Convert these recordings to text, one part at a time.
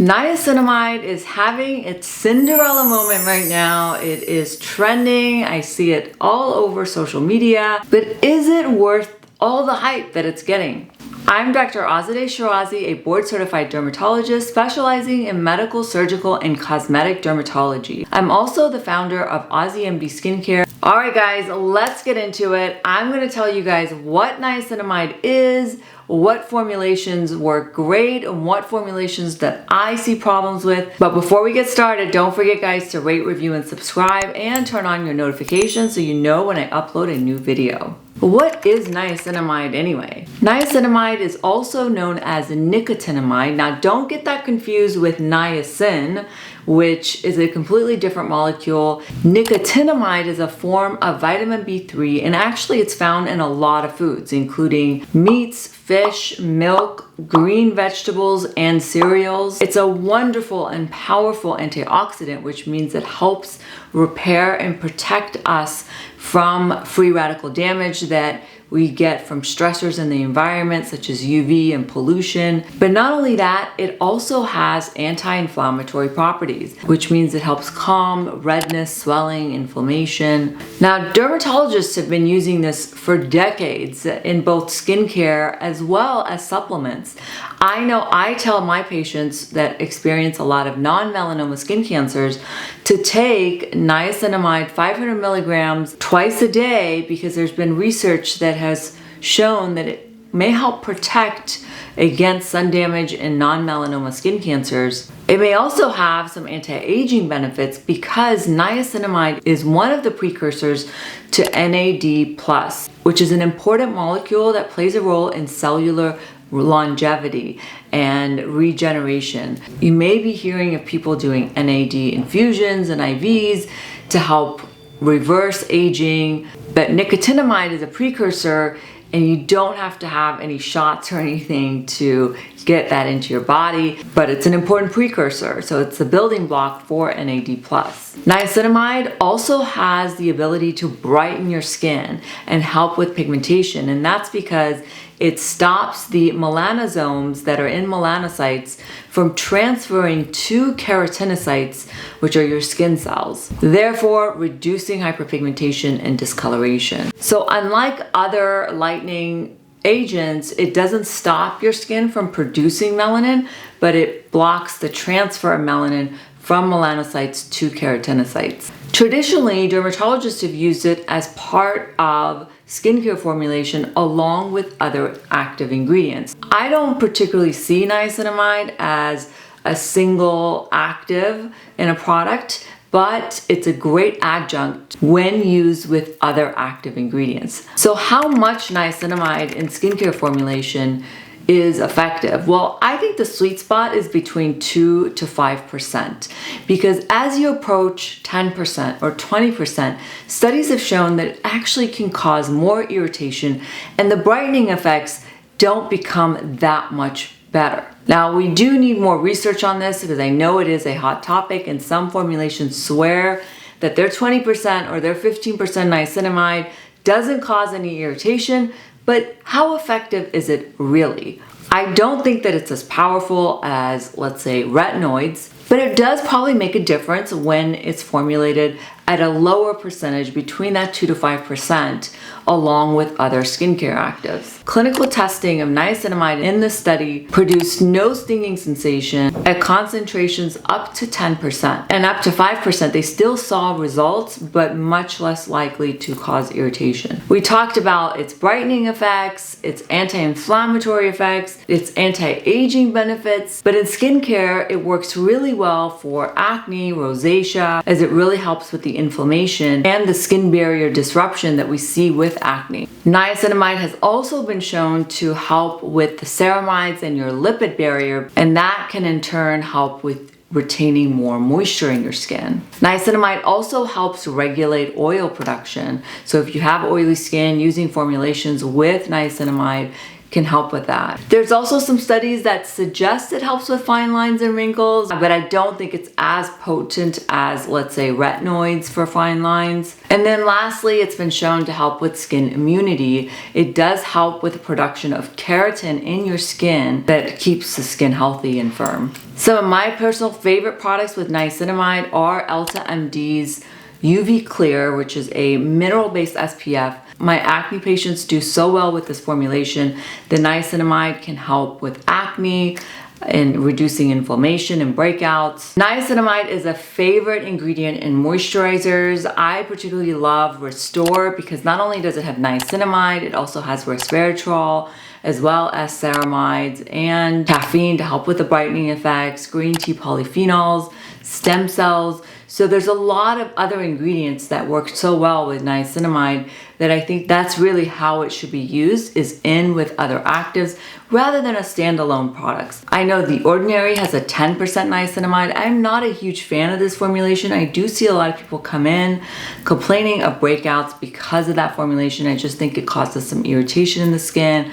Niacinamide is having its Cinderella moment right now. It is trending. I see it all over social media. But is it worth all the hype that it's getting? I'm Dr. Azadeh Shirazi, a board-certified dermatologist specializing in medical, surgical, and cosmetic dermatology. I'm also the founder of AziMD Skincare. All right, guys, let's get into it. I'm going to tell you guys what niacinamide is, what formulations work great, and what formulations that I see problems with. But before we get started, don't forget, guys, to rate, review, and subscribe, and turn on your notifications so you know when I upload a new video. What is niacinamide anyway? Niacinamide is also known as nicotinamide. Now, don't get that confused with niacin, which is a completely different molecule. Nicotinamide is a form of vitamin B3, and actually it's found in a lot of foods, including meats, fish, milk, green vegetables, and cereals. It's a wonderful and powerful antioxidant, which means it helps repair and protect us from free radical damage that we get from stressors in the environment, such as UV and pollution. But not only that, it also has anti-inflammatory properties, which means it helps calm redness, swelling, inflammation. Now, dermatologists have been using this for decades in both skincare as well as supplements. I know I tell my patients that experience a lot of non-melanoma skin cancers to take niacinamide 500 milligrams twice a day, because there's been research that has shown that it may help protect against sun damage in non-melanoma skin cancers. It may also have some anti-aging benefits because niacinamide is one of the precursors to NAD+, which is an important molecule that plays a role in cellular longevity and regeneration. You may be hearing of people doing NAD infusions and IVs to help reverse aging, but nicotinamide is a precursor, and you don't have to have any shots or anything to get that into your body, but it's an important precursor, so it's the building block for NAD+. Niacinamide also has the ability to brighten your skin and help with pigmentation, and that's because it stops the melanosomes that are in melanocytes from transferring to keratinocytes, which are your skin cells, therefore reducing hyperpigmentation and discoloration. So unlike other lightening agents, it doesn't stop your skin from producing melanin, but it blocks the transfer of melanin from melanocytes to keratinocytes. Traditionally, dermatologists have used it as part of skincare formulation along with other active ingredients. I don't particularly see niacinamide as a single active in a product, but it's a great adjunct when used with other active ingredients. So how much niacinamide in skincare formulation is effective? Well, I think the sweet spot is between 2 to 5%, because as you approach 10% or 20%, studies have shown that it actually can cause more irritation, and the brightening effects don't become that much better. Now, we do need more research on this, because I know it is a hot topic, and some formulations swear that their 20% or their 15% niacinamide doesn't cause any irritation. But how effective is it really? I don't think that it's as powerful as, let's say, retinoids, but it does probably make a difference when it's formulated at a lower percentage, between that 2 to 5%, along with other skincare actives. Clinical testing of niacinamide in this study produced no stinging sensation at concentrations up to 10%, and up to 5% they still saw results, but much less likely to cause irritation. We talked about its brightening effects, its anti-inflammatory effects, its anti-aging benefits, but in skincare it works really well for acne, rosacea, as it really helps with the inflammation and the skin barrier disruption that we see with acne. Niacinamide has also been shown to help with the ceramides and your lipid barrier, and that can in turn help with retaining more moisture in your skin. Niacinamide also helps regulate oil production. So if you have oily skin, using formulations with niacinamide can help with that. There's also some studies that suggest it helps with fine lines and wrinkles, but I don't think it's as potent as, let's say, retinoids for fine lines. And then lastly, it's been shown to help with skin immunity. It does help with the production of keratin in your skin that keeps the skin healthy and firm. Some of my personal favorite products with niacinamide are AziMD's UV Clear, which is a mineral-based SPF. My acne patients do so well with this formulation. The niacinamide can help with acne and reducing inflammation and breakouts. Niacinamide is a favorite ingredient in moisturizers. I particularly love Restore because not only does it have niacinamide, it also has resveratrol, as well as ceramides and caffeine to help with the brightening effects, green tea polyphenols, stem cells. So there's a lot of other ingredients that work so well with niacinamide that I think that's really how it should be used, is in with other actives rather than a standalone product. I know The Ordinary has a 10% niacinamide. I'm not a huge fan of this formulation. I do see a lot of people come in complaining of breakouts because of that formulation. I just think it causes some irritation in the skin,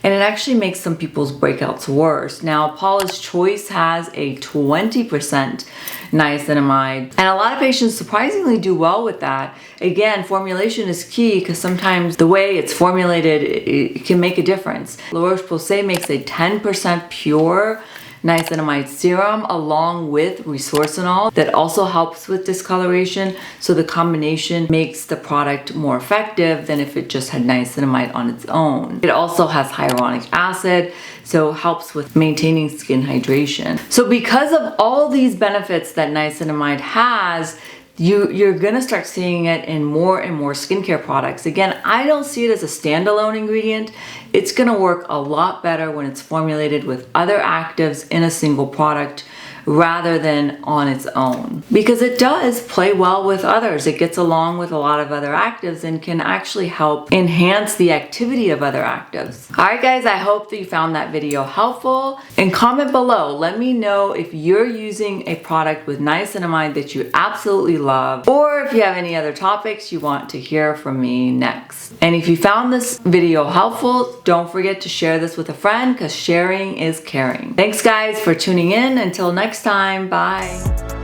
and it actually makes some people's breakouts worse. Now, Paula's Choice has a 20% niacinamide, and a lot of patients surprisingly do well with that. Again, formulation is key because sometimes the way it's formulated, it can make a difference. La Roche-Posay makes a 10% pure niacinamide serum along with resorcinol that also helps with discoloration. So the combination makes the product more effective than if it just had niacinamide on its own. It also has hyaluronic acid, so it helps with maintaining skin hydration. So because of all these benefits that niacinamide has, you're gonna start seeing it in more and more skincare products. Again, I don't see it as a standalone ingredient. It's gonna work a lot better when it's formulated with other actives in a single product rather than on its own, because it does play well with others. It gets along with a lot of other actives and can actually help enhance the activity of other actives. All right, guys, I hope that you found that video helpful, and comment below. Let me know if you're using a product with niacinamide that you absolutely love, or if you have any other topics you want to hear from me next. And if you found this video helpful, don't forget to share this with a friend, because sharing is caring. Thanks, guys, for tuning in. Until next time, bye.